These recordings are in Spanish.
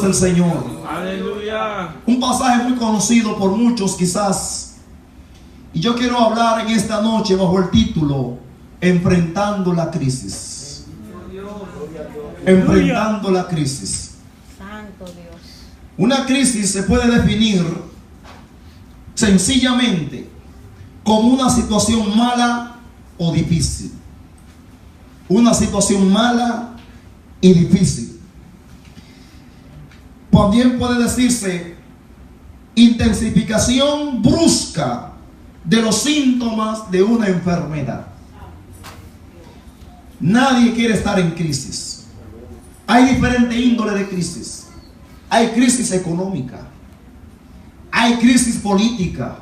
el Señor. Aleluya. Un pasaje muy conocido por muchos quizás. Y yo quiero hablar en esta noche bajo el título Enfrentando la crisis. Enfrentando la crisis. Santo Dios. Una crisis se puede definir sencillamente como una situación mala o difícil. Una situación mala y difícil. También puede decirse intensificación brusca de los síntomas de una enfermedad. Nadie quiere estar en crisis. Hay diferente índole de crisis. Hay crisis económica, hay crisis política,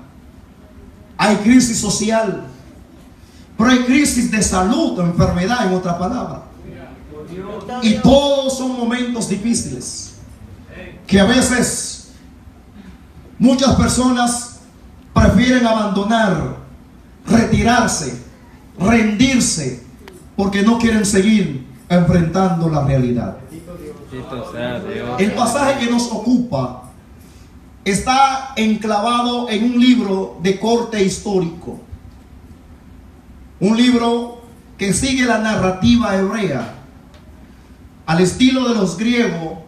hay crisis social, pero hay crisis de salud o enfermedad, en otra palabra. Y todos son momentos difíciles que a veces muchas personas prefieren abandonar, retirarse, rendirse, porque no quieren seguir enfrentando la realidad. El pasaje que nos ocupa está enclavado en un libro de corte histórico, un libro que sigue la narrativa hebrea al estilo de los griegos.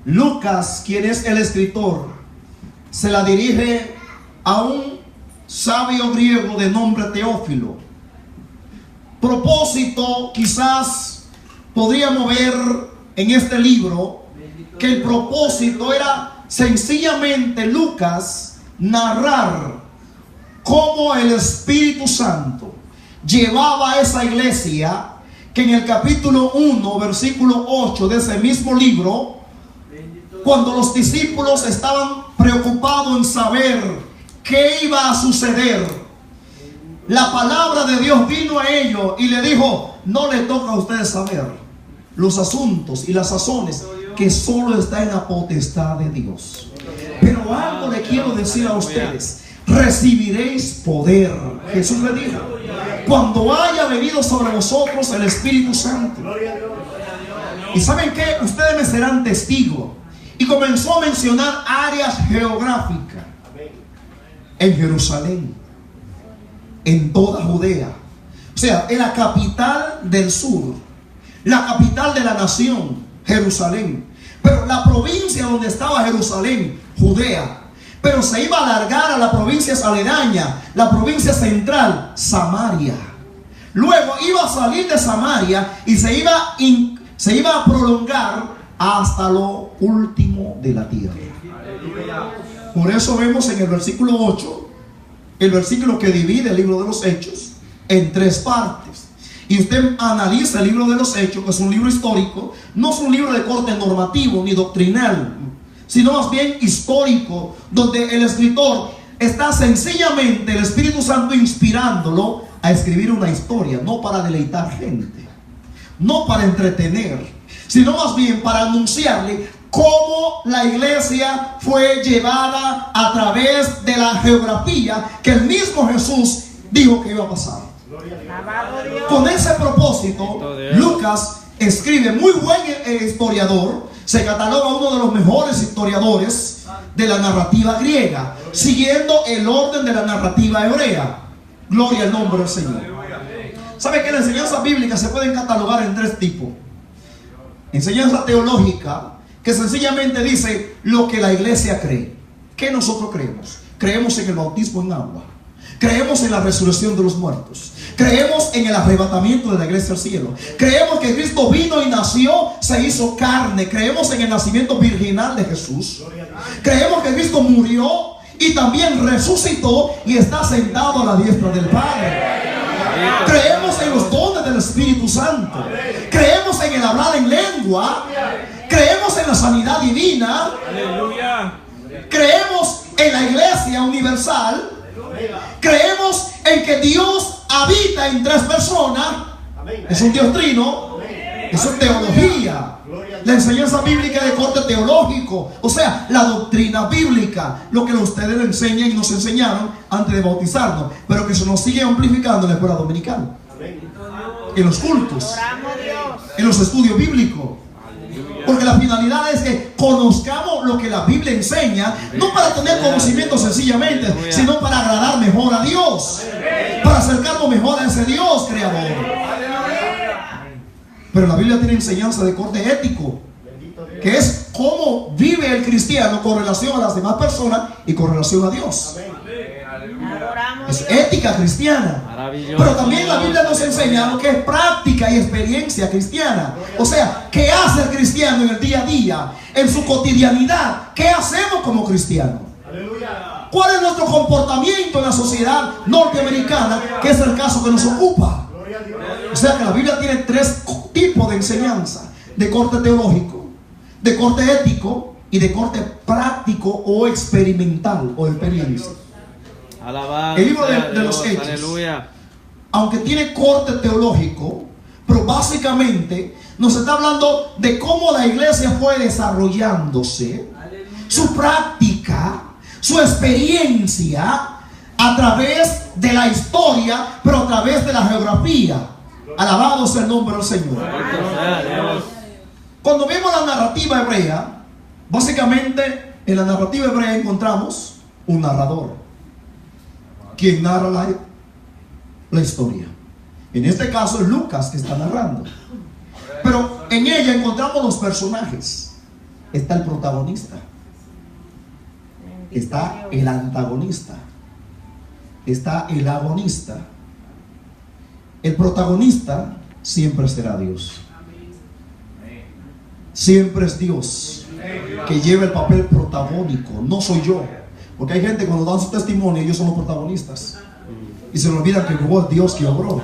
Lucas, quien es el escritor, se la dirige a un sabio griego de nombre Teófilo. Propósito, quizás podríamos ver en este libro que el propósito era sencillamente Lucas narrar cómo el Espíritu Santo llevaba a esa iglesia, que en el capítulo 1 versículo 8 de ese mismo libro, cuando los discípulos estaban preocupados en saber qué iba a suceder, la palabra de Dios vino a ellos y le dijo: no le toca a ustedes saber los asuntos y las sazones, que solo está en la potestad de Dios. Pero algo le quiero decir a ustedes: recibiréis poder. Jesús le dijo: cuando haya venido sobre vosotros el Espíritu Santo. Y ¿saben qué? Ustedes me serán testigos. Y comenzó a mencionar áreas geográficas: en Jerusalén, en toda Judea, o sea, en la capital del sur, la capital de la nación, Jerusalén. Pero la provincia donde estaba Jerusalén, Judea, pero se iba a alargar a la provincia aledaña, la provincia central, Samaria. Luego iba a salir de Samaria y se iba a prolongar hasta lo último de la tierra. Por eso vemos en el versículo 8, el versículo que divide el libro de los Hechos en tres partes. Y usted analiza el libro de los Hechos, que es un libro histórico, no es un libro de corte normativo ni doctrinal, sino más bien histórico, donde el escritor está sencillamente, el Espíritu Santo inspirándolo a escribir una historia, no para deleitar gente, no para entretener, sino más bien para anunciarle cómo la iglesia fue llevada a través de la geografía que el mismo Jesús dijo que iba a pasar. Con ese propósito, Lucas escribe, muy buen historiador, se cataloga uno de los mejores historiadores de la narrativa griega, siguiendo el orden de la narrativa hebrea. Gloria al nombre del Señor. ¿Sabe que la enseñanza bíblica se pueden catalogar en tres tipos? Enseñanza teológica, que sencillamente dice lo que la iglesia cree. ¿Qué nosotros creemos? Creemos en el bautismo en agua, creemos en la resurrección de los muertos, creemos en el arrebatamiento de la iglesia al cielo, creemos que Cristo vino y nació, se hizo carne, creemos en el nacimiento virginal de Jesús, creemos que Cristo murió y también resucitó y está sentado a la diestra del Padre. Creemos en los dones del Espíritu Santo, creemos en el hablar en lengua, creemos en la sanidad divina, creemos en la iglesia universal, creemos en que Dios habita en tres personas. Es un Dios trino. Eso es teología. La enseñanza bíblica de corte teológico, o sea, la doctrina bíblica, lo que ustedes le enseñan y nos enseñaron antes de bautizarnos, pero que se nos sigue amplificando en la escuela dominical, en los cultos, en los estudios bíblicos. Porque la finalidad es que conozcamos lo que la Biblia enseña, no para tener conocimiento sencillamente, sino para agradar mejor a Dios, para acercarnos mejor a ese Dios creador. Pero la Biblia tiene enseñanza de corte ético, que es cómo vive el cristiano con relación a las demás personas y con relación a Dios. Es ética cristiana. Pero también la Biblia nos enseña lo que es práctica y experiencia cristiana. O sea, ¿qué hace el cristiano en el día a día? En su cotidianidad, ¿qué hacemos como cristianos? ¿Cuál es nuestro comportamiento en la sociedad norteamericana, que es el caso que nos ocupa? O sea que la Biblia tiene tres tipos de enseñanza: de corte teológico, de corte ético y de corte práctico o experimental o experiencia. Alabado el libro de Dios, los Hechos, aleluya, aunque tiene corte teológico, pero básicamente nos está hablando de cómo la iglesia fue desarrollándose, su práctica, su experiencia a través de la historia, pero a través de la geografía. Alabado sea el nombre del Señor. Cuando vemos la narrativa hebrea, básicamente en la narrativa hebrea encontramos un narrador, quien narra la historia. En este caso es Lucas que está narrando. Pero en ella encontramos los personajes. Está el protagonista, está el antagonista, está el agonista. El protagonista siempre será Dios. Siempre es Dios que lleva el papel protagónico, no soy yo. Porque hay gente cuando dan su testimonio, ellos son los protagonistas y se le olvida que fue Dios que obró.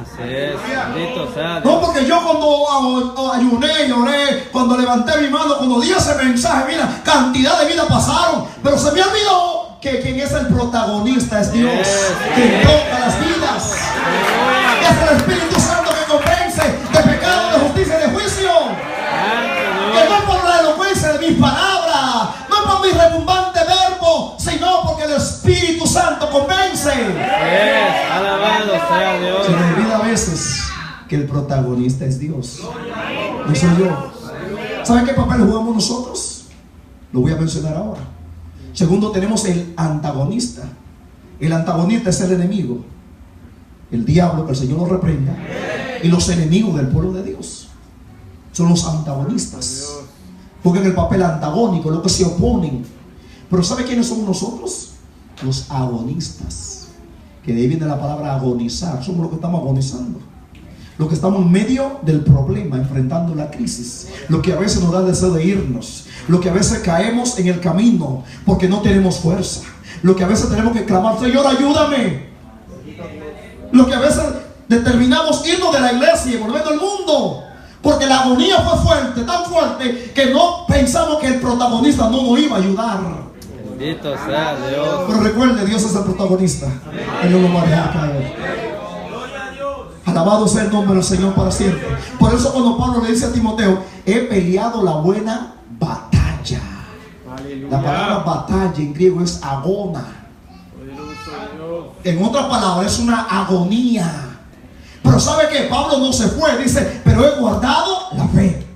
No, porque yo cuando ayuné, lloré, cuando levanté mi mano, cuando di ese mensaje, mira, cantidad de vidas pasaron, pero se me olvidó que quien es el protagonista es Dios, quien toca las vidas. Es el Espíritu Santo que convence de pecado, de justicia y de juicio. Que no por la elocuencia de mis palabras, no por mi rebumbante verbo, sino porque el Espíritu Santo convence. Alabado sea Dios. Se me olvida a veces que el protagonista es Dios, no soy yo. ¿Saben qué papel jugamos nosotros? Lo voy a mencionar ahora. Segundo, tenemos el antagonista. El antagonista es el enemigo, el diablo, que el Señor lo reprenda, y los enemigos del pueblo de Dios son los antagonistas. Juegan el papel antagónico, los que se oponen. Pero ¿sabe quiénes somos nosotros? Los agonistas, que de ahí viene la palabra agonizar. Somos los que estamos agonizando, los que estamos en medio del problema, enfrentando la crisis, lo que a veces nos da deseo de irnos, lo que a veces caemos en el camino porque no tenemos fuerza, lo que a veces tenemos que clamar: Señor, ayúdame. Lo que a veces determinamos irnos de la iglesia y volver al mundo porque la agonía fue fuerte, tan fuerte que no pensamos que el protagonista no nos iba a ayudar. Bendito sea Dios. Pero recuerde, Dios es el protagonista. Él no lo va a dejar caer. Alabado sea el nombre del Señor para siempre. Por eso cuando Pablo le dice a Timoteo: he peleado la buena batalla. La palabra batalla en griego es agona. En otras palabras, es una agonía. Pero ¿sabe qué? Pablo no se fue. Dice: pero he guardado la fe.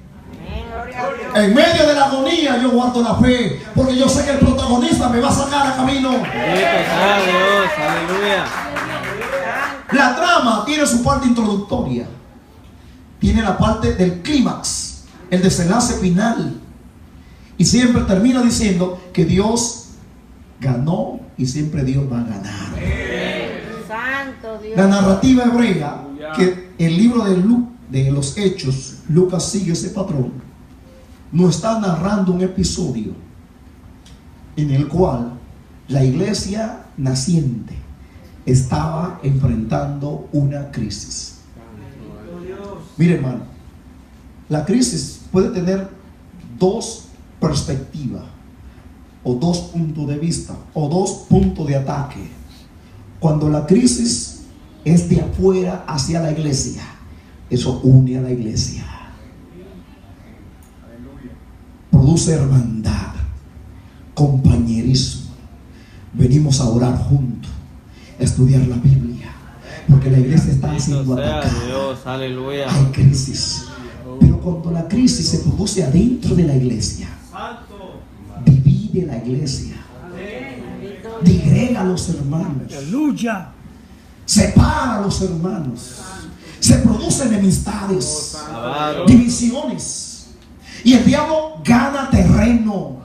En medio de la agonía yo guardo la fe, porque yo sé que el protagonista me va a sacar a camino. Bendito sea Dios, aleluya. La trama tiene su parte introductoria, tiene la parte del clímax, el desenlace final, y siempre termina diciendo que Dios ganó y siempre Dios va a ganar. Santo Dios. La narrativa hebrea, que el libro de los Hechos, Lucas sigue ese patrón, nos está narrando un episodio en el cual la iglesia naciente estaba enfrentando una crisis. Mire, hermano, la crisis puede tener dos perspectivas, o dos puntos de vista, o dos puntos de ataque. Cuando la crisis es de afuera hacia la iglesia, eso une a la iglesia, produce hermandad, compañerismo. Venimos a orar juntos, a estudiar la Biblia, porque la iglesia está siendo atacada. Dios, aleluya. Hay crisis. Pero cuando la crisis se produce adentro de la iglesia, divide la iglesia, digrega a los hermanos, Aleluya. separa a los hermanos, se producen enemistades, Alabado. divisiones, y el diablo gana terreno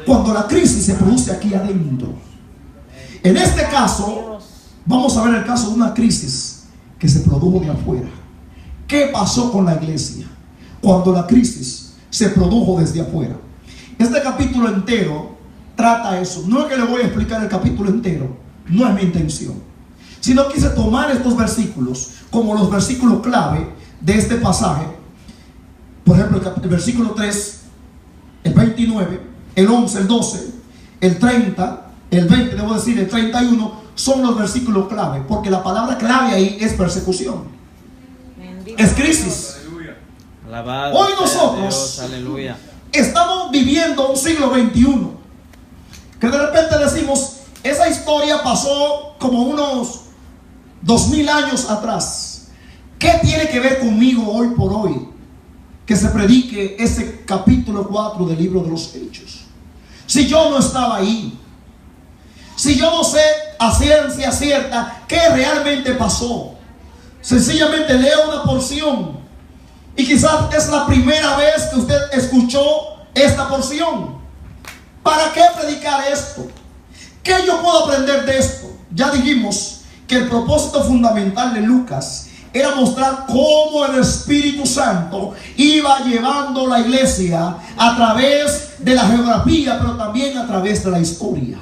cuando la crisis se produce aquí adentro. En este caso, vamos a ver el caso de una crisis que se produjo de afuera. ¿Qué pasó con la iglesia cuando la crisis se produjo desde afuera? Este capítulo entero trata eso. No es que le voy a explicar el capítulo entero, no es mi intención, sino quise tomar estos versículos como los versículos clave de este pasaje. Por ejemplo, el versículo 3, el 29, el 11, el 12, el 30, el 20, debo decir, el 31, son los versículos clave, porque la palabra clave ahí es persecución, es crisis. Alabado Hoy sea nosotros Dios. Aleluya. estamos viviendo un siglo XXI, que de repente decimos, esa historia pasó como unos 2000 años atrás. ¿Qué tiene que ver conmigo hoy por hoy que se predique ese capítulo 4 del libro de los Hechos? Si yo no estaba ahí, si yo no sé a ciencia cierta qué realmente pasó, sencillamente leo una porción y quizás es la primera vez que usted escuchó esta porción. ¿Para qué predicar esto? ¿Qué yo puedo aprender de esto? Ya dijimos que el propósito fundamental de Lucas era mostrar cómo el Espíritu Santo iba llevando la iglesia a través de la geografía, pero también a través de la historia.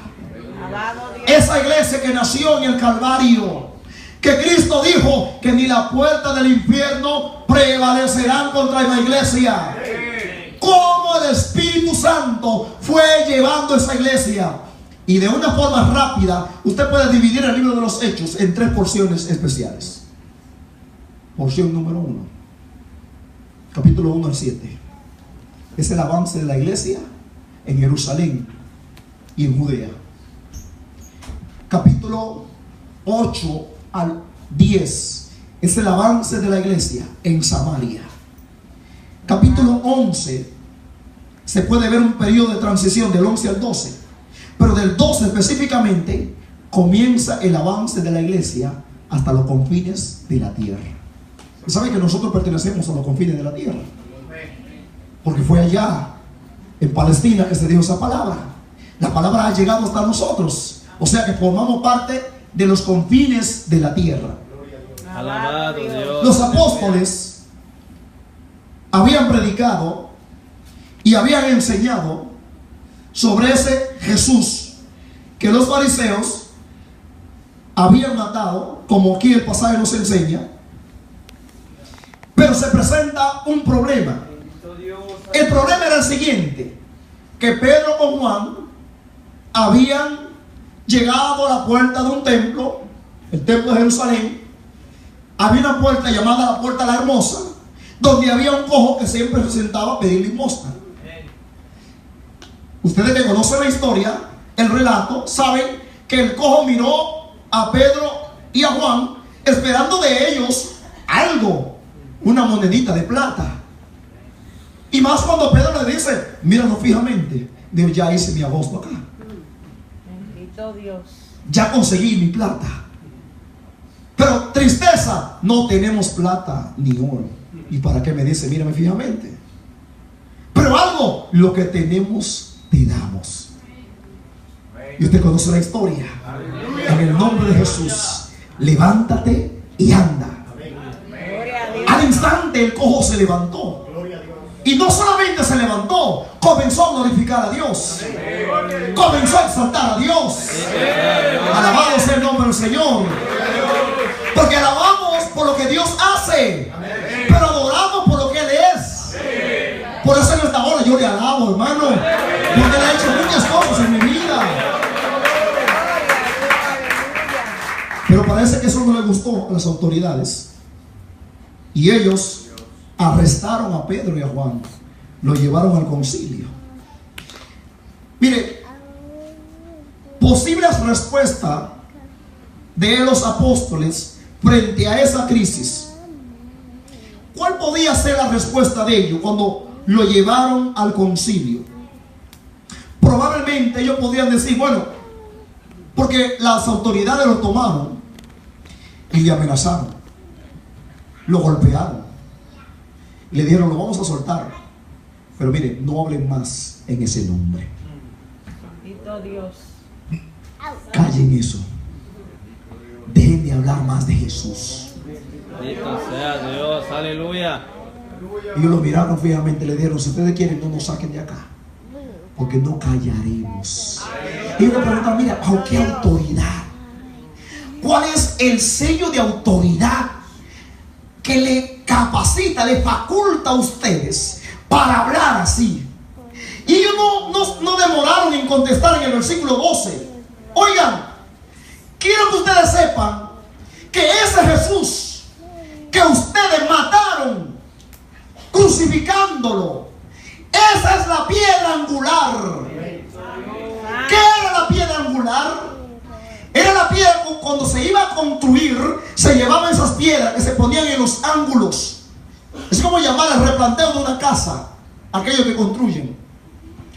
Esa iglesia que nació en el Calvario, que Cristo dijo que ni la puerta del infierno prevalecerán contra la iglesia. Cómo el Espíritu Santo fue llevando esa iglesia. Y de una forma rápida, usted puede dividir el libro de los Hechos en 3 porciones especiales. Porción número 1, capítulo 1 al 7, es el avance de la iglesia en Jerusalén y en Judea. Capítulo 8 al 10 es el avance de la iglesia en Samaria. Capítulo 11 se puede ver un periodo de transición del 11 al 12, pero del 12 específicamente comienza el avance de la iglesia hasta los confines de la tierra. ¿Saben que nosotros pertenecemos a los confines de la tierra? Porque fue allá en Palestina que se dio esa palabra. La palabra ha llegado hasta nosotros, o sea que formamos parte de los confines de la tierra. Alabado Dios. Los apóstoles habían predicado y habían enseñado sobre ese Jesús que los fariseos habían matado, como aquí el pasaje nos enseña. Pero se presenta un problema. El problema era el siguiente: que Pedro con Juan habían llegado a la puerta de un templo, el templo de Jerusalén. Había una puerta llamada la puerta la hermosa, donde había un cojo que siempre se sentaba a pedir limosna. Ustedes que conocen la historia, el relato, saben que el cojo miró a Pedro y a Juan esperando de ellos algo, una monedita de plata. Y más cuando Pedro le dice, míralo fijamente, Dios, ya hice mi agosto acá, Bendito Dios. ya conseguí mi plata. Pero tristeza, no tenemos plata ni oro. ¿Y para qué me dice, mírame fijamente? Pero algo, lo que tenemos te damos. Y usted conoce la historia. En el nombre de Jesús, levántate y anda. Al instante el cojo se levantó. Y no solamente se levantó, comenzó a glorificar a Dios, comenzó a exaltar a Dios. Alabado sea el nombre del Señor. Porque alabamos por lo que Dios hace, pero adoramos por lo que Él es. Por eso en esta hora yo le alabo, hermano, porque Él ha hecho muchas cosas en mi vida. Pero parece que eso no le gustó a las autoridades, y ellos arrestaron a Pedro y a Juan, lo llevaron al concilio. Mire, posibles respuestas de los apóstoles frente a esa crisis. ¿Cuál podía ser la respuesta de ellos cuando lo llevaron al concilio? Probablemente ellos podían decir, bueno, porque las autoridades lo tomaron y le amenazaron, lo golpearon, le dijeron, lo vamos a soltar, pero mire, no hablen más en ese nombre. Bendito Dios. Callen eso. Dejen de hablar más de Jesús. Bendito sea Dios, aleluya. Ellos lo miraron fijamente, le dijeron, si ustedes quieren, no nos saquen de acá, porque no callaremos. Y ellos le preguntan, mira, ¿bajo qué autoridad? ¿Cuál es el sello de autoridad que le capacita, le faculta a ustedes para hablar así? Y ellos no demoraron en contestar en el versículo 12. Oigan, quiero que ustedes sepan que ese Jesús que ustedes mataron crucificándolo, esa es la piedra angular. ¿Qué era la piedra angular? Era la piedra que cuando se iba a construir, se llevaban esas piedras que se ponían en los ángulos. Es como llamar el replanteo de una casa, aquellos que construyen.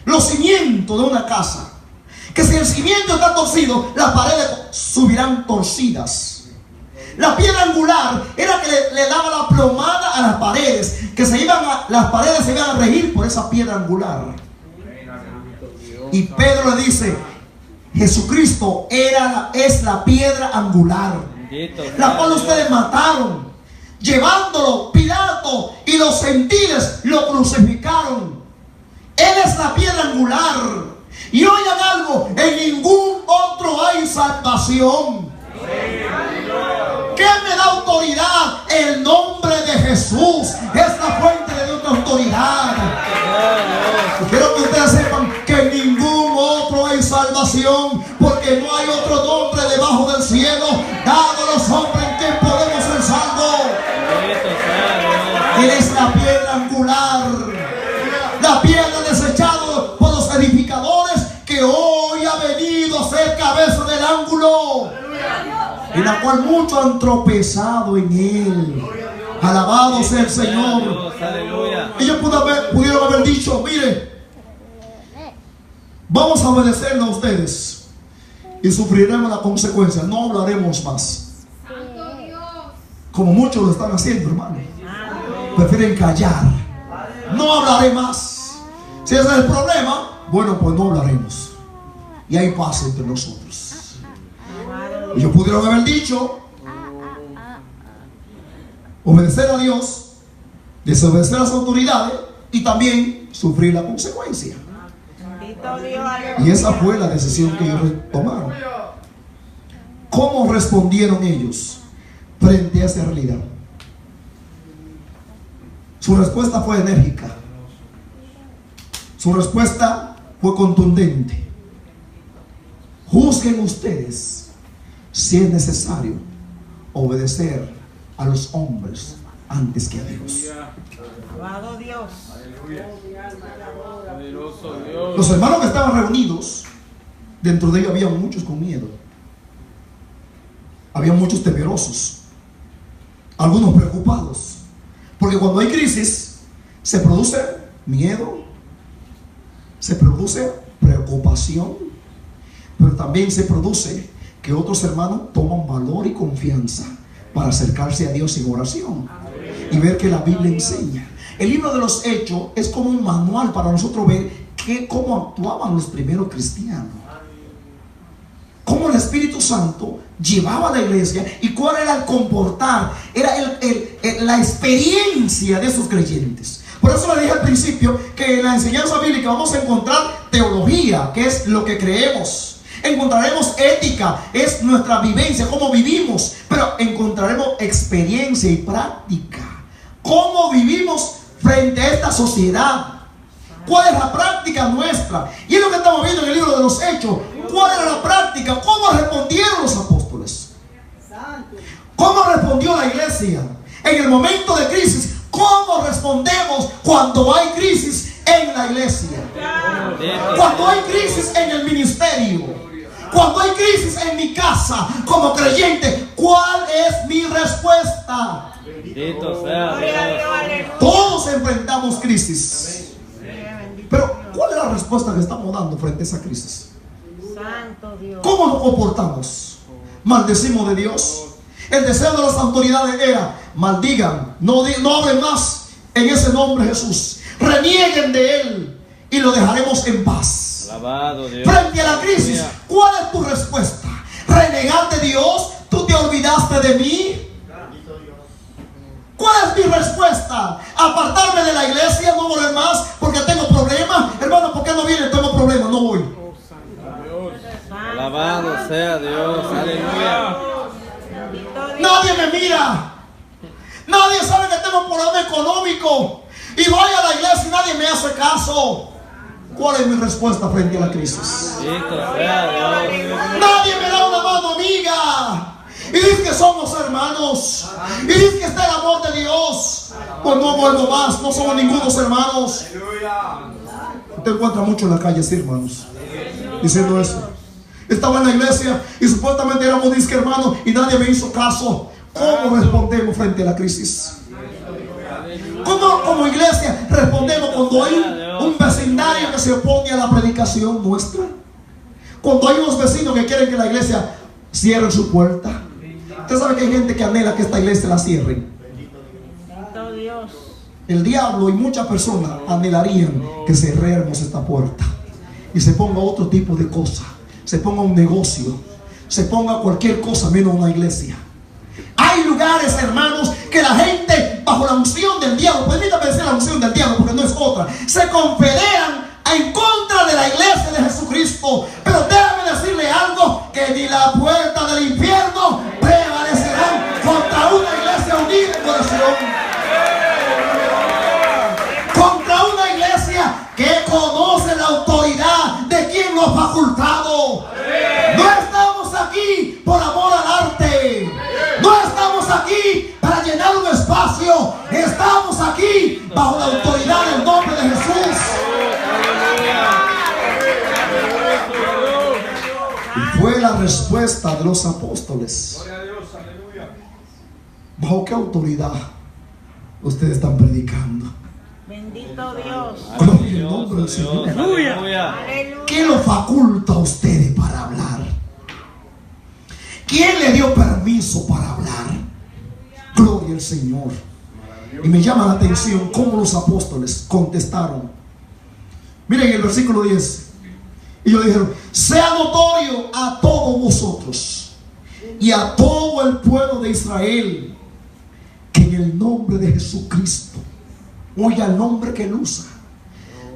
Los cimientos de una casa. Que si el cimiento está torcido, las paredes subirán torcidas. La piedra angular era que le daba la plomada a las paredes, que las paredes se iban a regir por esa piedra angular. Y Pedro le dice, Jesucristo es la piedra angular, la cual ustedes mataron, llevándolo. Pilato y los gentiles lo crucificaron. Él es la piedra angular. Y oigan algo, en ningún otro hay salvación. ¿Qué me da autoridad? El nombre de Jesús es la fuente de nuestra autoridad. Quiero que ustedes sepan que en ningún otro hay salvación, porque no hay otro nombre debajo del cielo dado a los hombres en que podemos ser salvos. Él es la piedra angular, la piedra desechada por los edificadores, que hoy ha venido a ser cabeza del ángulo, en la cual muchos han tropezado en él. Alabado sea el Señor. Ellos pudieron haber dicho, mire, vamos a obedecerlo a ustedes y sufriremos la consecuencia, no hablaremos más. Como muchos lo están haciendo, hermano. Prefieren callar. No hablaré más. Si ese es el problema, bueno, pues no hablaremos. Y hay paz entre nosotros. Ellos pudieron haber dicho, obedecer a Dios, desobedecer a las autoridades y también sufrir la consecuencia. Y esa fue la decisión que ellos tomaron. ¿Cómo respondieron ellos frente a esa realidad? Su respuesta fue enérgica. Su respuesta fue contundente. Juzguen ustedes si es necesario obedecer a los hombres antes que a Dios. Alabado Dios. Los hermanos que estaban reunidos, dentro de ellos había muchos con miedo. Había muchos temerosos, algunos preocupados, porque cuando hay crisis se produce miedo, se produce preocupación, pero también se produce que otros hermanos toman valor y confianza para acercarse a Dios en oración y ver que la Biblia enseña. El libro de los Hechos es como un manual para nosotros ver cómo actuaban los primeros cristianos, cómo el Espíritu Santo llevaba a la iglesia y cuál era el comportar, era la experiencia de esos creyentes. Por eso le dije al principio que en la enseñanza bíblica vamos a encontrar teología, que es lo que creemos. Encontraremos ética, es nuestra vivencia, cómo vivimos, pero encontraremos experiencia y práctica. Cómo vivimos frente a esta sociedad. ¿Cuál es la práctica nuestra? Y es lo que estamos viendo en el libro de los Hechos. ¿Cuál era la práctica? ¿Cómo respondieron los apóstoles? ¿Cómo respondió la iglesia en el momento de crisis? ¿Cómo respondemos cuando hay crisis en la iglesia? Cuando hay crisis en el ministerio, cuando hay crisis en mi casa como creyente, ¿cuál es mi respuesta? Bendito sea Gloria a Dios, Dios. aleluya. Todos enfrentamos crisis. Bendito Pero, Dios. ¿cuál es la respuesta que estamos dando frente a esa crisis? Santo Dios. ¿Cómo nos comportamos? ¿Maldecimos de Dios? El deseo de las autoridades era: maldigan, no hablen más en ese nombre Jesús, renieguen de Él y lo dejaremos en paz. Alabado Dios. Frente a la crisis, ¿cuál es tu respuesta? ¿Renegar de Dios? ¿Tú te olvidaste de mí? ¿Cuál es mi respuesta? ¿Apartarme de la iglesia? ¿No volver más porque tengo problemas? Hermano, ¿por qué no viene? Tengo problemas, no voy. Alabado sea Dios. Aleluya. Bendito Dios. Nadie me mira. Nadie sabe que tengo un problema económico. Y voy a la iglesia y nadie me hace caso. ¿Cuál es mi respuesta frente a la crisis? Bendito sea Dios. Nadie me da una mano amiga. Y dice que somos hermanos. Y dice que está el amor de Dios. Pues no vuelvo más. No somos ningunos hermanos. Te encuentras mucho en la calle, sí, hermanos, diciendo eso. Estaba en la iglesia y supuestamente éramos disque hermanos y nadie me hizo caso. ¿Cómo respondemos frente a la crisis? ¿Cómo como iglesia respondemos cuando hay un vecindario que se opone a la predicación nuestra? Cuando hay unos vecinos que quieren que la iglesia cierre su puerta. Usted sabe que hay gente que anhela que esta iglesia la cierre. Bendito Dios. El diablo y muchas personas anhelarían que cerremos esta puerta y se ponga otro tipo de cosa, se ponga un negocio, se ponga cualquier cosa menos una iglesia. Hay lugares, hermanos, que la gente bajo la unción del diablo, permítame decir la unción del diablo porque no es otra, se confederan en contra de la iglesia de Jesucristo. Pero déjame decirle algo, que ni la puerta del infierno prevalecerán contra una iglesia unida en oración. Contra una iglesia que conoce la autoridad de quien nos ha facultado. No estamos aquí por amor al arte. No estamos aquí para llenar un espacio. Estamos aquí bajo la autoridad del nombre de Jesús. Y fue la respuesta de los apóstoles. ¿Bajo qué autoridad ustedes están predicando? Bendito Dios. Gloria al nombre del Señor. Aleluya. Aleluya. ¿Qué lo faculta a ustedes para hablar? ¿Quién le dio permiso para hablar? Gloria al Señor. Y me llama la atención cómo los apóstoles contestaron. Miren el versículo 10. Y ellos dijeron: sea notorio a todos vosotros y a todo el pueblo de Israel que en el nombre de Jesucristo, oiga el nombre que él usa.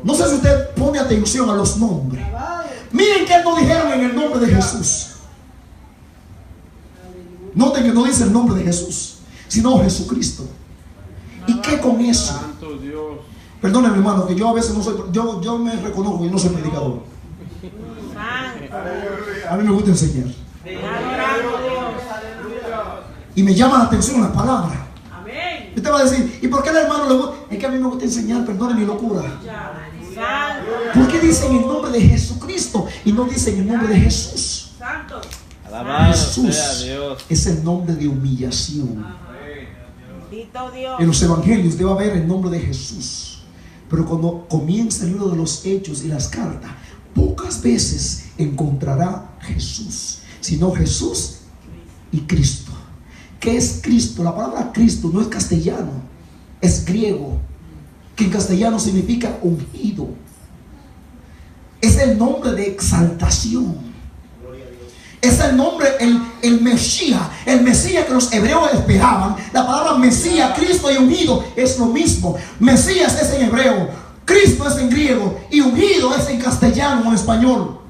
No sé si usted pone atención a los nombres. Miren que no dijeron en el nombre de Jesús. Noten que no dice el nombre de Jesús, sino Jesucristo. ¿Y qué con eso? Santo Dios. Perdónenme, hermano, que yo a veces no soy, yo me reconozco que no soy predicador. Santo. A mí me gusta enseñar. Te adoramos, Dios. Y me llama la atención la palabra. Amén. Usted va a decir: ¿y por qué el hermano le gusta? Es que a mí me gusta enseñar, perdone mi locura. Santo. ¿Por qué dicen el nombre de Jesucristo y no dicen el nombre de Jesús? Santo. Alabado sea Jesús Dios. es el nombre de humillación. Bendito Dios. En los evangelios debe haber el nombre de Jesús. Pero cuando comienza el libro de los Hechos y las cartas, pocas veces encontrará Jesús, sino Jesús y Cristo. ¿Qué es Cristo? La palabra Cristo no es castellano, es griego, que en castellano significa ungido. Es el nombre de exaltación. Es el nombre, el Mesías, el Mesías que los hebreos esperaban. La palabra Mesías, Cristo y ungido es lo mismo. Mesías es en hebreo, Cristo es en griego y ungido es en castellano o en español.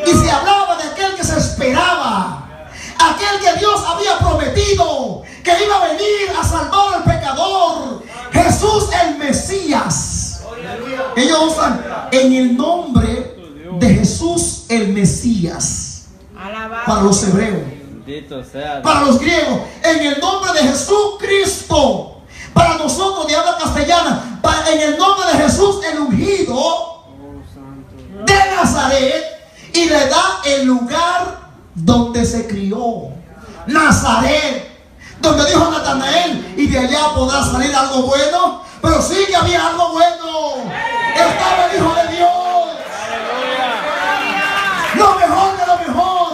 Y se hablaba de aquel que se esperaba, aquel que Dios había prometido que iba a venir a salvar al pecador, Jesús el Mesías. Ellos usan en el nombre de Jesús el Mesías Alabado. para los hebreos, Bendito sea Dios. para los griegos en el nombre de Jesucristo, para nosotros de habla castellana, en el nombre de Jesús el ungido de Nazaret, y le da el lugar donde se crió. Nazaret, donde dijo a Natanael, y de allá podrá salir algo bueno. Pero sí que había algo bueno. Estaba el Hijo de Dios. Lo mejor de lo mejor.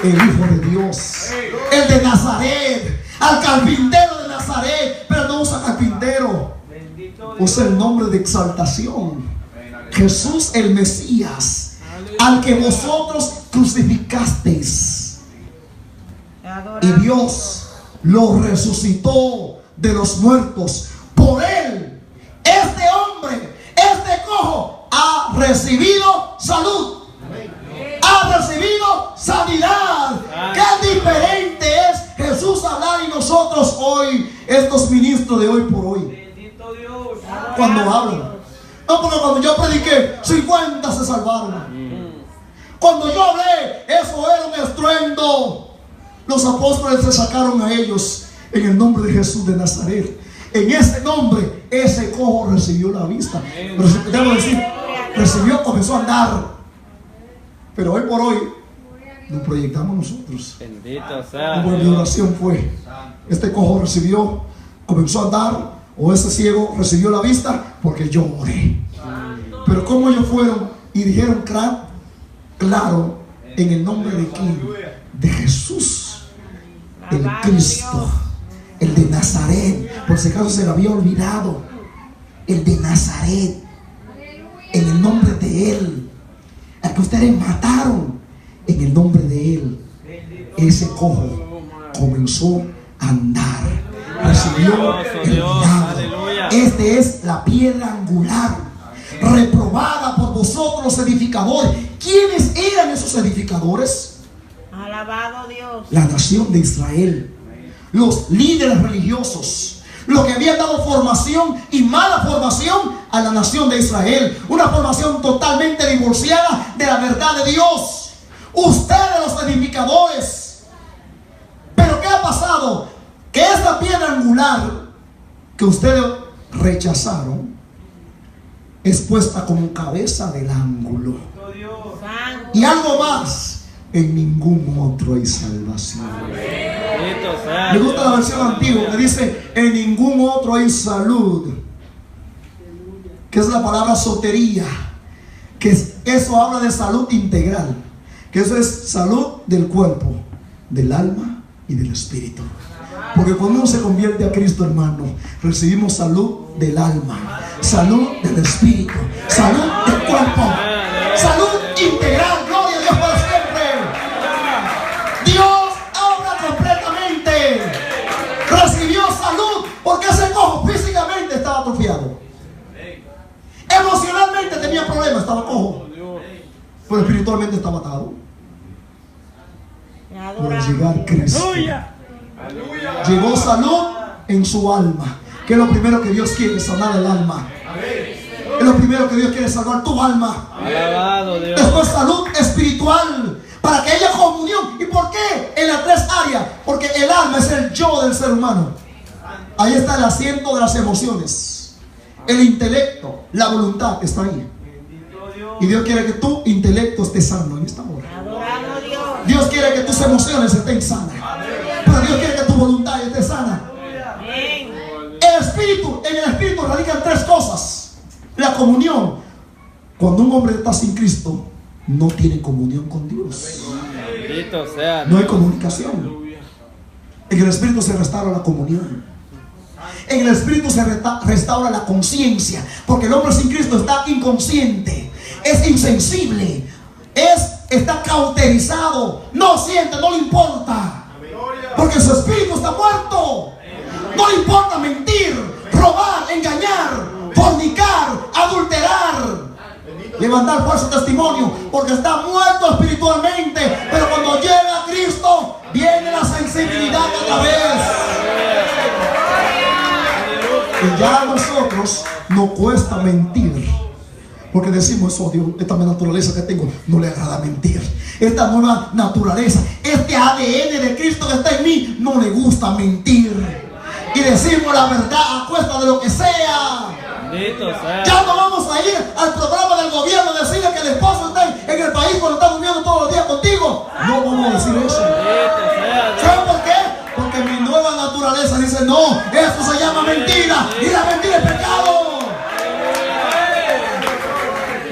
El Hijo de Dios. El de Nazaret. Al carpintero de Nazaret. Pero no usa carpintero. Usa el nombre de exaltación. Jesús el Mesías. Al que vosotros crucificasteis. Y Dios lo resucitó de los muertos. Por él, este hombre, este cojo, ha recibido salud. Ha recibido sanidad. Qué diferente es Jesús hablar y nosotros hoy, estos ministros de hoy por hoy, cuando hablan. No, porque cuando yo prediqué, 50 se salvaron. Cuando yo hablé, eso era un estruendo. Los apóstoles se sacaron a ellos en el nombre de Jesús de Nazaret. En ese nombre, ese cojo recibió la vista. Pero debo decir, recibió, comenzó a andar. Pero hoy por hoy, nos proyectamos nosotros. Bendito sea. Como mi oración fue: este cojo recibió, comenzó a andar, o ese ciego recibió la vista, porque yo oré. Pero como ellos fueron y dijeron claro, en el nombre de quién? De Jesús, el Cristo, el de Nazaret. Por si acaso se lo había olvidado. El de Nazaret, en el nombre de él, al que ustedes mataron, en el nombre de él, ese cojo comenzó a andar, recibió el milagro. Este es la piedra angular, reprobada por vosotros los edificadores. ¿Quiénes eran esos edificadores? Alabado Dios. La nación de Israel, los líderes religiosos, los que habían dado formación y mala formación a la nación de Israel. Una formación totalmente divorciada de la verdad de Dios. Ustedes, los edificadores. Pero ¿qué ha pasado? Que esta piedra angular que ustedes rechazaron es puesta como cabeza del ángulo. Y algo más: en ningún otro hay salvación. Me gusta la versión antigua que dice: en ningún otro hay salud, que es la palabra sotería, que eso habla de salud integral, que eso es salud del cuerpo, del alma y del espíritu. Porque cuando uno se convierte a Cristo, hermano, recibimos salud del alma, salud del espíritu, salud del cuerpo, salud integral. Gloria a Dios para siempre. Dios obra completamente. Recibió salud porque ese cojo físicamente estaba atrofiado. Emocionalmente tenía problemas, estaba cojo. Pero espiritualmente estaba atado. Para llegar Cristo, llegó salud en su alma, que es lo primero que Dios quiere: sanar el alma. Es lo primero que Dios quiere: salvar tu alma. Alabado Dios. Después salud espiritual, para que haya comunión. ¿Y por qué en las tres áreas? Porque el alma es el yo del ser humano. Ahí está el asiento de las emociones. El intelecto, la voluntad está ahí. Y Dios quiere que tu intelecto esté sano en esta hora. Dios quiere que tus emociones estén sanas. Pero Dios quiere que tu voluntad esté sana. El espíritu, en el espíritu radican tres cosas. La comunión. Cuando un hombre está sin Cristo, no tiene comunión con Dios. Bendito sea. No hay comunicación. En el espíritu se restaura la comunión. En el espíritu se restaura la conciencia. Porque el hombre sin Cristo está inconsciente, es insensible, está cauterizado, no siente, no le importa. Porque su espíritu está muerto. No le importa mentir, robar, engañar, fornicar, adulterar, levantar falso testimonio, porque está muerto espiritualmente. Pero cuando llega a Cristo, viene la sensibilidad otra vez. Y ya a nosotros nos cuesta mentir, porque decimos: eso, Dios, esta naturaleza que tengo no le agrada mentir. Esta nueva naturaleza, este ADN de Cristo que está en mí, no le gusta mentir. Y decimos la verdad a cuesta de lo que sea. Ya no vamos a ir al programa del gobierno a decirle que el esposo está en el país cuando está durmiendo todos los días contigo. No vamos a decir eso. ¿Saben por qué? Porque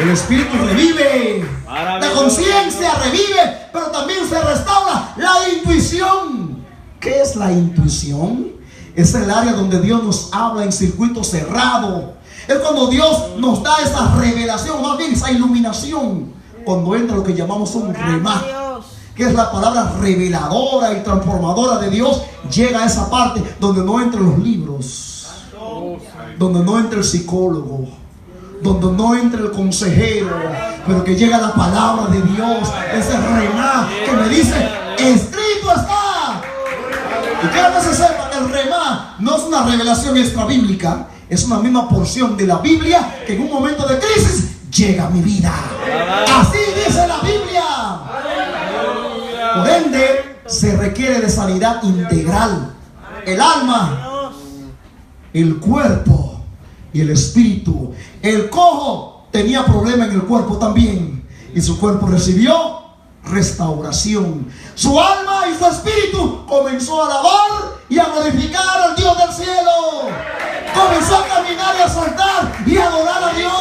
El espíritu revive, la Maravilloso. conciencia revive, pero también se restaura la intuición. ¿Qué es la intuición? Es el área donde Dios nos habla en circuito cerrado. Es cuando Dios nos da esa revelación, más bien esa iluminación, cuando entra lo que llamamos un remá, que es la palabra reveladora y transformadora de Dios. Llega a esa parte donde no entran los libros, donde no entra el psicólogo, donde no entra el consejero, pero que llega la palabra de Dios, ese remá que me dice, escrito está. Y quiero que se sepa que el remá no es una revelación extra bíblica, es una misma porción de la Biblia que en un momento de crisis llega a mi vida. Así dice la Biblia. Por ende, se requiere de sanidad integral. El alma, el cuerpo y el espíritu. El cojo tenía problema en el cuerpo también, y su cuerpo recibió restauración. Su alma y su espíritu comenzó a alabar y a glorificar al Dios del cielo. Comenzó a caminar y a saltar y a adorar a Dios.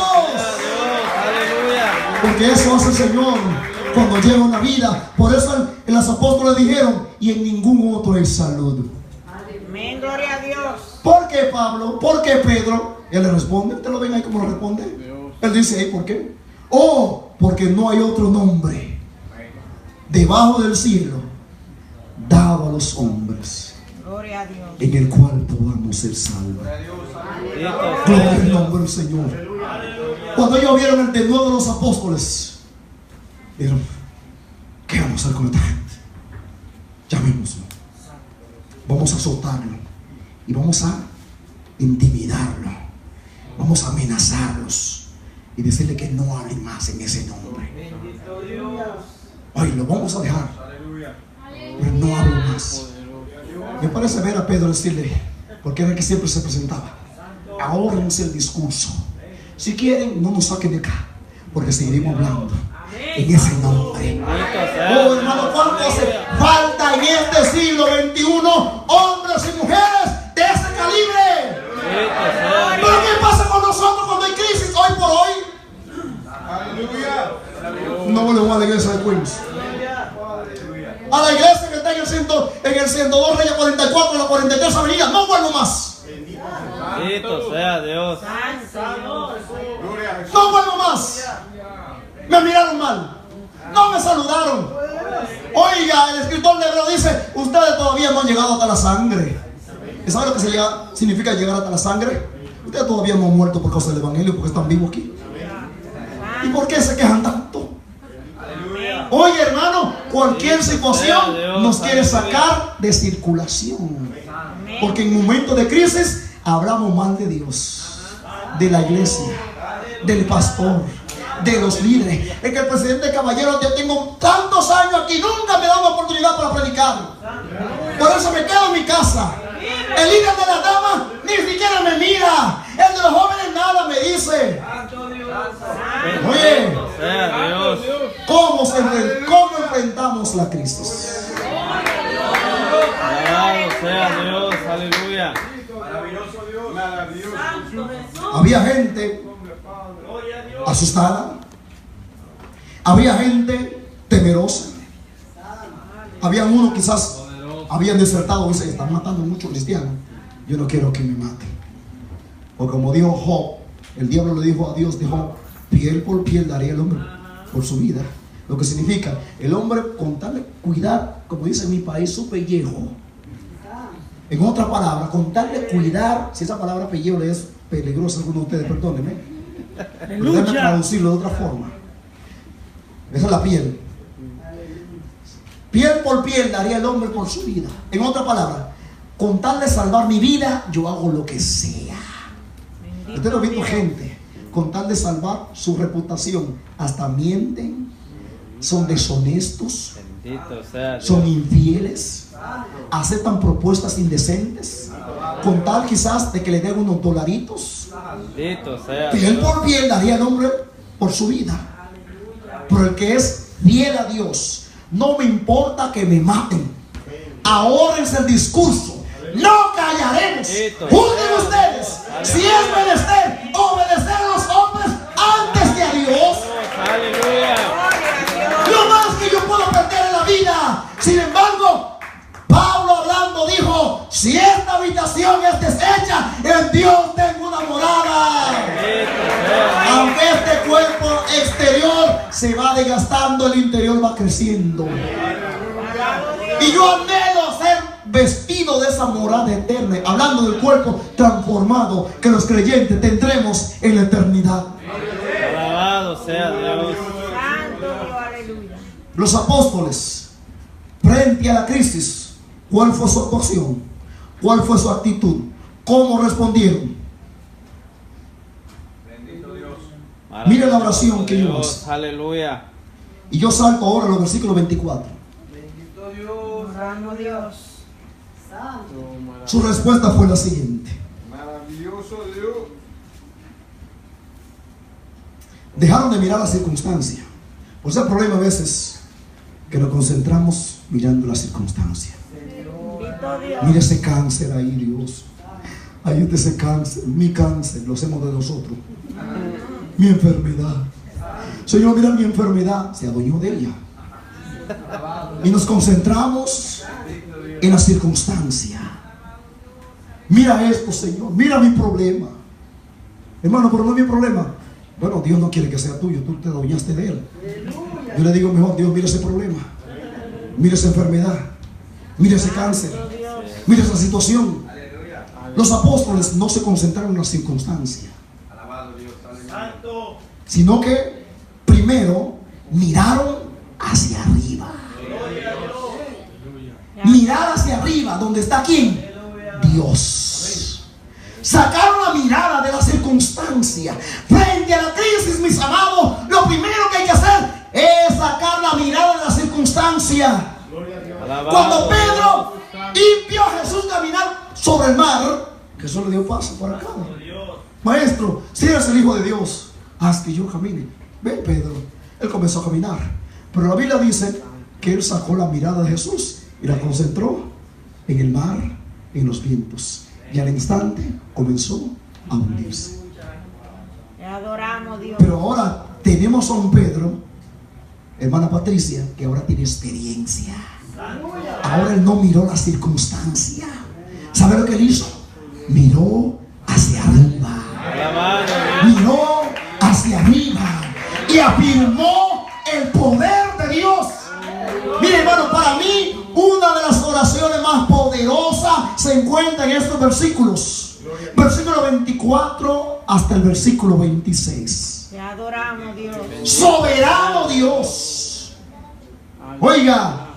Porque eso hace el Señor cuando llega una vida. Por eso los apóstoles dijeron, y en ningún otro hay salud. Amén, gloria a Dios. ¿Por qué Pablo? ¿Por qué Pedro? Él le responde, ¿usted lo ven ahí cómo lo responde? Él dice ahí, ¿por qué? Oh, porque no hay otro nombre debajo del cielo dado a los hombres Gloria a Dios. en el cual podamos ser salvos. Gloria al nombre del Señor. Cuando ellos vieron el denuedo de los apóstoles, dijeron, ¿qué vamos a hacer con esta gente? Llamémoslo, vamos a azotarlo y vamos a intimidarlo, vamos a amenazarlos y decirle que no hablen más en ese nombre. Ay, lo vamos a dejar, pero no hablo más. Me parece ver a Pedro decirle, porque era el que siempre se presentaba, ahórrense el discurso. Si quieren, no nos saquen de acá, porque seguiremos hablando en ese nombre. Oh, hermano, ¿cuánto hace falta en este siglo XXI hombres y mujeres de ese calibre? ¿Pero qué pasa con nosotros cuando hay crisis hoy por hoy? No volvemos a la iglesia de Queens, a la iglesia que está en el 102 Reyes 44 y la 43 Avenida. No vuelvo más. Bendito sea Dios. No vuelvo más. Me miraron mal, no me saludaron. Oiga, el escritor de Hebreo dice, ustedes todavía no han llegado hasta la sangre. ¿Y sabe lo que significa llegar hasta la sangre? Ustedes todavía no han muerto por causa del evangelio, porque están vivos aquí. ¿Y por qué se quejan tanto? Oye, hermano, cualquier situación nos quiere sacar de circulación, porque en momentos de crisis hablamos mal de Dios, de la iglesia, del pastor, de los líderes. Es que el presidente Caballero, yo tengo tantos años aquí, nunca me da una oportunidad para predicar. Por eso me quedo en mi casa. El líder de las damas ni siquiera me mira. El de los jóvenes nada me dice. Oye, ¿cómo enfrentamos la crisis? Alabado sea Dios, aleluya. Había gente asustada, había gente temerosa, había uno quizás habían desertado, dice, están matando muchos cristianos, yo no quiero que me maten. O como dijo Job, el diablo le dijo a Dios, dijo, piel por piel daría el hombre por su vida. Lo que significa, el hombre con tal de cuidar, como dice en mi país, su pellejo. En otra palabra, con tal de cuidar, si esa palabra pellejo le es peligrosa a alguno de ustedes, perdónenme, pero déjenme traducirlo de otra forma. Esa es la piel. Piel por piel daría el hombre por su vida. En otra palabra, con tal de salvar mi vida, yo hago lo que sea. Usted no ha visto gente con tal de salvar su reputación, hasta mienten, son deshonestos, son infieles, aceptan propuestas indecentes, con tal quizás de que le den unos dolaritos. Piel por piel daría el hombre por su vida. Pero el que es fiel a Dios, no me importa que me maten, ahórrense el discurso, no callaremos. Juzguen ustedes si es menester obedecer a los hombres antes que a Dios. exterior se va desgastando, el interior va creciendo. Y yo anhelo ser vestido de esa morada eterna, hablando del cuerpo transformado que los creyentes tendremos en la eternidad. Alabado sea Dios. Santo Dios, aleluya. Los apóstoles, frente a la crisis, ¿cuál fue su actuación? ¿Cuál fue su actitud? ¿Cómo respondieron? Mire la oración que yo hice. Aleluya. Y yo salto ahora a los versículos 24. Bendito Dios. Oramos Dios. Su respuesta fue la siguiente: Maravilloso Dios. dejaron de mirar la circunstancia. Por eso el problema a veces que nos concentramos mirando la circunstancia. Bendito Dios. Mire ese cáncer ahí, Dios. Ayúde ese cáncer, mi cáncer, lo hacemos de nosotros. Mi enfermedad. Señor, mira mi enfermedad. Se adueñó de ella. Y nos concentramos en la circunstancia. Mira esto, Señor. Mira mi problema. Hermano, pero no es mi problema. Bueno, Dios no quiere que sea tuyo. Tú te adueñaste de él. Yo le digo mejor: Dios, mira ese problema. Mira esa enfermedad. Mira ese cáncer. Mira esa situación. Los apóstoles no se concentraron en la circunstancia, sino que primero miraron hacia arriba. Mirar hacia arriba, donde está ¿quién? Dios. Sacaron la mirada de la circunstancia. Frente a la crisis, mis amados, lo primero que hay que hacer es sacar la mirada de la circunstancia. Cuando Pedro vio a Jesús caminar sobre el mar, Jesús le dio paso para acá. Maestro, si eres el Hijo de Dios, haz que yo camine. Ven, Pedro. Él comenzó a caminar, pero la Biblia dice que él sacó la mirada de Jesús y la concentró en el mar, en los vientos, y al instante comenzó a hundirse. Te adoramos, Dios. Pero ahora tenemos a un Pedro, hermana Patricia, que ahora tiene experiencia. Ahora él no miró la circunstancia. ¿Sabe lo que él hizo? Miró hacia arriba. Miró hacia arriba y afirmó el poder de Dios. Mire, hermano, para mí una de las oraciones más poderosas se encuentra en estos versículos. Versículo 24 hasta el versículo 26. Te adoramos, Dios. Soberano Dios. Oiga,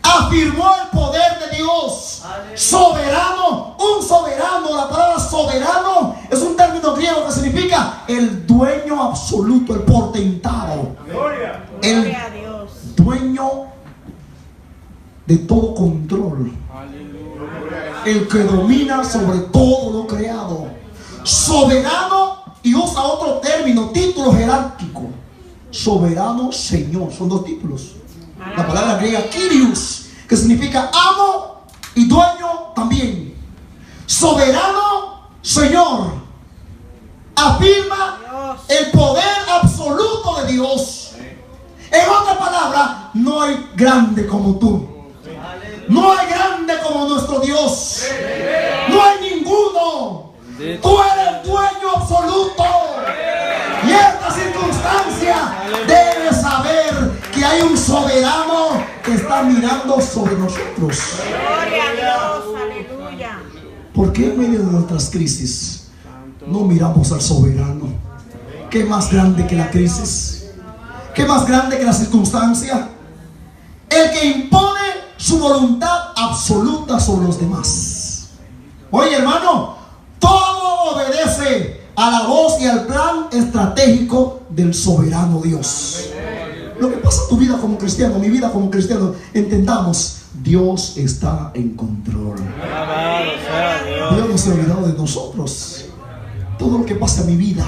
afirmó el poder de Dios. Soberano, un soberano. La palabra soberano es un término griego que significa el dueño absoluto, el potentado, el Gloria a Dios. dueño de todo control, el que domina sobre todo lo creado. Soberano, y usa otro término, título jerárquico. Soberano Señor, son dos títulos. La palabra griega Kyrios, que significa amo y dueño también. Soberano Señor. Afirma el poder absoluto de Dios. En otras palabras, no hay grande como tú. No hay grande como nuestro Dios. No hay ninguno. Tú eres dueño absoluto. Y esta circunstancia debe saber que hay un soberano que está mirando sobre nosotros. Gloria a Dios. Aleluya. ¿Por qué en medio de nuestras crisis no miramos al soberano? ¿Qué más grande que la crisis? ¿Qué más grande que la circunstancia? El que impone su voluntad absoluta sobre los demás. Oye, hermano, todo obedece a la voz y al plan estratégico del soberano Dios. Lo que pasa en tu vida como cristiano, mi vida como cristiano, entendamos: Dios está en control. Dios no se ha olvidado de nosotros. Todo lo que pasa en mi vida,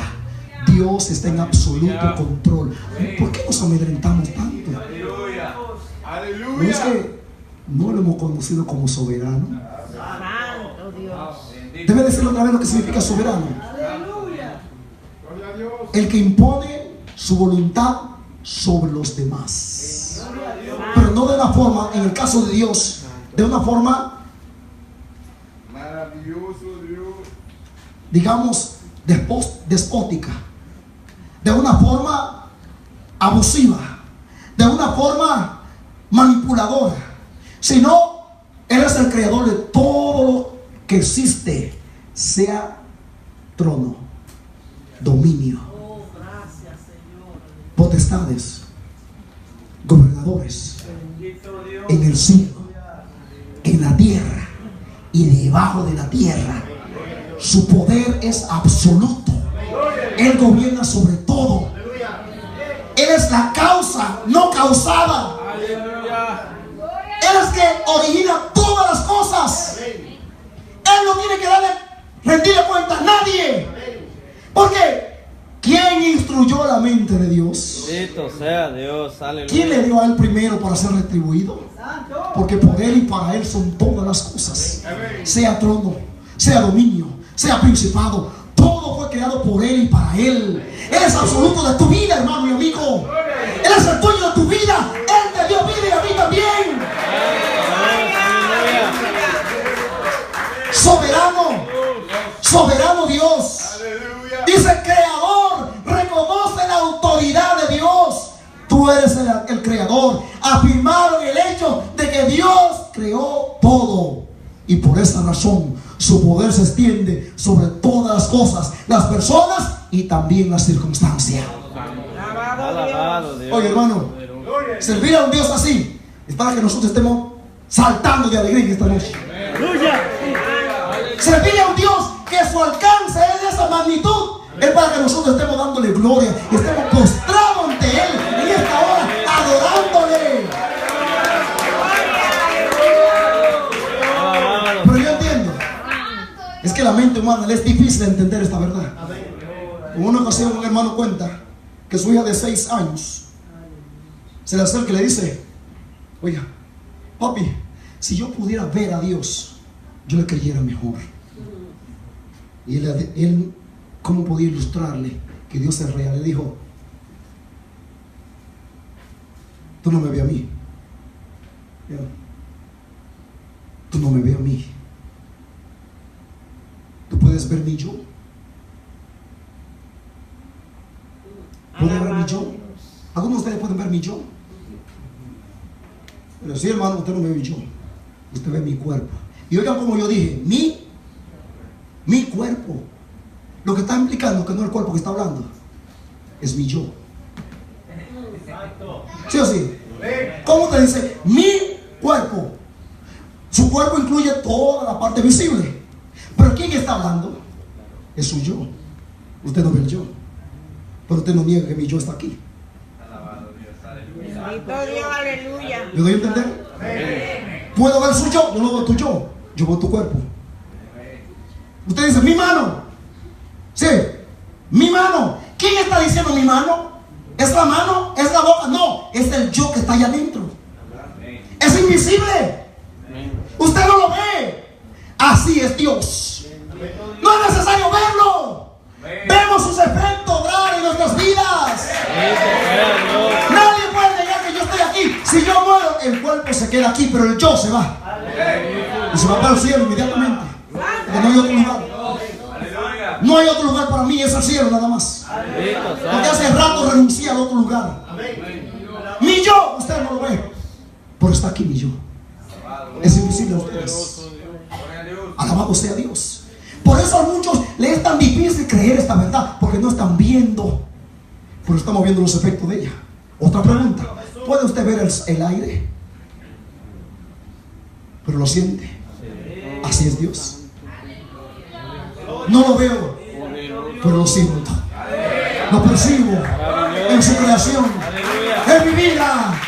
Dios está en absoluto control. ¿Por qué nos amedrentamos tanto? ¿No es que no lo hemos conocido como soberano? Santo Dios. Debe decirle otra vez lo que significa soberano. El que impone su voluntad sobre los demás. Pero no de una forma, en el caso de Dios, de una forma, digamos, despótica. De una forma abusiva, de una forma manipuladora, sino Él es el creador de todo lo que existe, sea trono, dominio, potestades, gobernadores en el cielo, en la tierra y debajo de la tierra. Su poder es absoluto. Él gobierna sobre todo. Él es la causa, no causada. Él es que origina todas las cosas. Él no tiene que rendirle cuenta a nadie. Porque ¿quién instruyó la mente de Dios? Bendito sea Dios, aleluya. ¿Quién le dio a Él primero para ser retribuido? Porque por Él y para Él son todas las cosas. Sea trono, sea dominio, sea principado, todo fue creado por Él y para Él. Él es absoluto de tu vida, hermano y amigo. Él es el dueño de tu vida. Él te dio vida y a mí también. Soberano, soberano Dios. Dice creador, reconoce la autoridad de Dios. Tú eres el creador. Afirmaron el hecho de que Dios creó todo. Y por esa razón su poder se extiende sobre todas las cosas, las personas y también las circunstancias. Alabado Dios. Oye, hermano, servir a un Dios así es para que nosotros estemos saltando de alegría esta noche. Servir a un Dios que su alcance es de esa magnitud es para que nosotros estemos dándole gloria y estemos postrados ante Él en esta hora, adorándole. Pero yo entiendo, es que la mente humana le es difícil entender esta verdad. En una ocasión un hermano cuenta que su hija de 6 años se le acerca y le dice: oiga, papi, si yo pudiera ver a Dios, yo le creyera mejor. Y él ¿cómo podía ilustrarle que Dios es real? Le dijo: tú no me ves a mí, tú no me ves a mí, tú puedes ver mi yo. ¿Puede ver mi yo? ¿Algunos de ustedes pueden ver mi yo? Pero sí, hermano, usted no me ve mi yo, usted ve mi cuerpo. Y oigan como yo dije, mi cuerpo. Lo que está implicando que no es el cuerpo que está hablando, es mi yo. ¿Sí o sí? ¿Cómo te dice? Mi cuerpo. Su cuerpo incluye toda la parte visible. Pero ¿quién está hablando? Es su yo. Usted no ve el yo, pero usted no niega que mi yo está aquí. Bendito Dios, aleluya. ¿Me doy a entender? Puedo ver su yo, yo no veo tu yo, yo veo tu cuerpo. Usted dice, mi mano. Sí, mi mano. ¿Quién está diciendo mi mano? ¿Es la mano? ¿Es la boca? No, es el yo que está allá adentro. Es invisible. Usted no lo ve. Así es Dios. No es necesario verlo. Vemos sus efectos obrar en nuestras vidas. Nadie puede negar que yo estoy aquí. Si yo muero, el cuerpo se queda aquí, pero el yo se va. Y se va para el cielo inmediatamente. Porque no hay otro lugar. No hay otro lugar para mí, es el cielo nada más. Porque hace rato renuncié al otro lugar. Mi yo, usted no lo ve, pero está aquí mi yo. Es invisible a ustedes. Alabado sea Dios. Por eso a muchos les es tan difícil creer esta verdad, porque no están viendo, pero estamos viendo los efectos de ella. Otra pregunta: ¿puede usted ver el aire? Pero lo siente. Así es Dios. No lo veo, pero lo siento. Lo percibo en su creación, en mi vida.